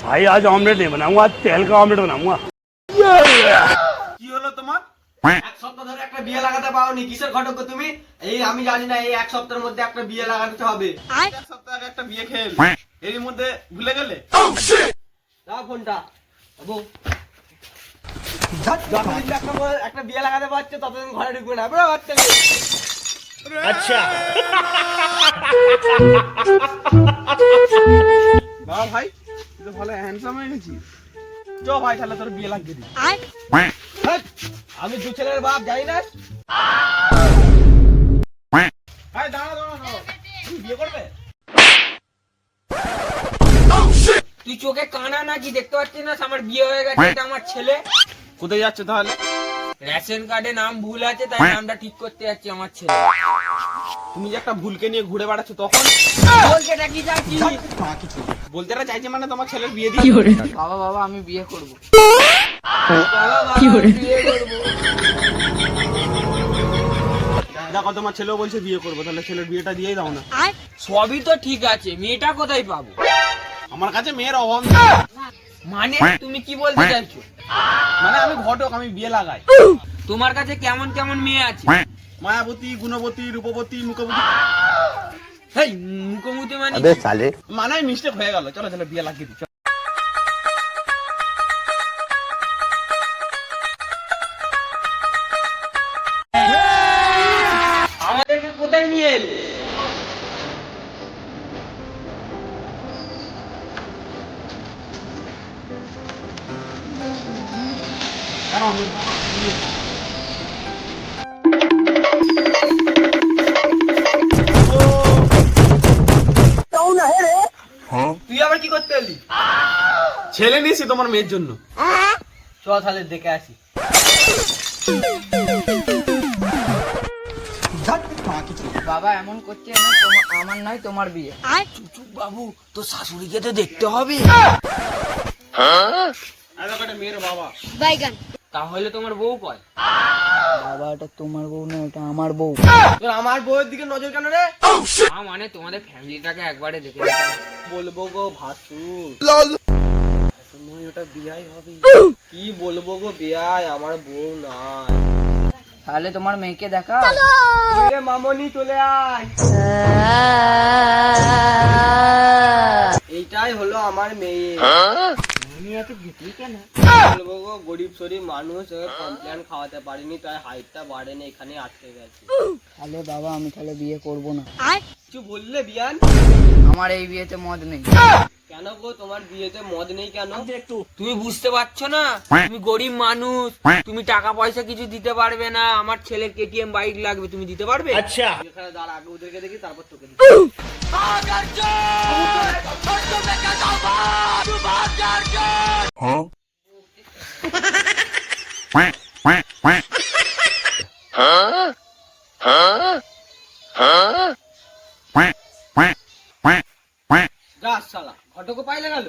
भाई आज ऑमलेट नहीं बनाऊंगा, आज तेल का ऑमलेट बनाऊंगा। কি হলো তোমার? এক সপ্তাহ ধরে একটা বিয়ে লাগাতে পারোনি, কিসের ঘটক গো তুমি? এই আমি জানি না, এই এক সপ্তাহের মধ্যে একটা বিয়ে লাগাতে হবে। এক সপ্তাহ আগে একটা বিয়ে খেয়ে এলে, এর মধ্যে ভুলে গেলে? দাও ফোনটা বাবু। যতদিন একটা বিয়ে লাগাতে পারছে ততদিন ঘরে ঢুকবে না, বড় বাচ্চা মেয়ে। अच्छा বাবা ভাই, তুই তো ভালো হ্যান্ডসাম হয়ে গেছিস। চ ভাই, তাহলে তোর বিয়ে লাগিয়ে দিই। হ্যাট, আমি দু ছেলের বাপ, যাই না। ভাই দাঁড়া দাঁড়া দাঁড়া, তুই বিয়ে করবে? তুই চোখে কানা নাকি দেখতে পাচ্ছিস না আমার বিয়ে হয়ে গেছে, এটা আমার ছেলে। কোথায় যাচ্ছে তাহলে? রেশন কার্ডে নাম ভুল আছে, তাই নামটা ঠিক করতে যাচ্ছি আমার ছেলে। তুমি যে একটা ভুলকে নিয়ে ঘুরে বেড়াচ্ছ তখন বলতে কি চাচ্ছি? বলতে চাইছে মানে তোমার ছেলের বিয়ে দিই। বাবা বাবা আমি বিয়ে করব। দেখো তোমার ছেলেও বলছে বিয়ে করবো, তাহলে ছেলের বিয়েটা দিয়েই দাও না। সবই তো ঠিক আছে, মেয়েটা কোথায় পাবো? আমার কাছে মেয়ের অভাব নেই। মানে তুমি কি বলতে চাইছো? মানে আমি ঘটক, আমি বিয়ে লাগাই। তোমার কাছে কেমন কেমন মেয়ে আছে? মায়াবতী, গুণবতী, রূপবতী, মুখবতী। হেই, মুখোমুখি মানে अबे साले মানে মিস্টেক হয়ে গেল, চলো চলো বিয়ে লাগিয়ে দিই। চলো। আমাদেরকে কোথায় নিয়ে এলে? তুই আবার কি করতে এলি? ছেলে নিয়েছি তোমার মেয়ের জন্য। চ তাহলে দেখে আসি। বাবা এমন করছে না, আমার নয় তোমার বিয়ে। চুপ বাবু, তো শাশুড়িকে তো দেখতে হবে। মেয়ের বাবা তাহলে তোমার বউ কয়? বাবা এটা তোমার বউ না, এটা আমার বউ। তোর আমার বউয়ের দিকে নজর কেন রে? মানে তোমাদের ফ্যামিলিটাকে একবারে দেখে নিতে হবে। বলবো গো ভাসুর, তুমি ওটা বিয়াই হবে। কি বলবো গো বিয়াই, আমার বউ নাই। তাহলে তোমার মেয়েকে দেখা। এ মামনি চলে আয়। এইটাই হলো আমার মেয়ে। বলবো গো, গরিব শরীফ মানুষ, কমপ্লেন খাওয়াতে পারিনি, তাই হাইটটা বাড়েনি, এখানে আটকে গেছে। তাহলে বাবা আমি তাহলে বিয়ে করব না। কিছু বললে বিয়ান? আমার এই বিয়েতে মত নেই। কেন গো, তোমার বিয়েতে মদ নেই কেন? তুমি বুঝতে পারছো না, তুমি গরিব মানুষ, তুমি টাকা পয়সা কিছু দিতে পারবে না। আমার ছেলের কেটিএম বাইক লাগবে, তুমি দিতে পারবে? अच्छा এখানে দাঁড়া, আগে ওদেরকে দেখি তারপর তোকে দেখি। যা শালা, ঘটকও পাইলে গেল।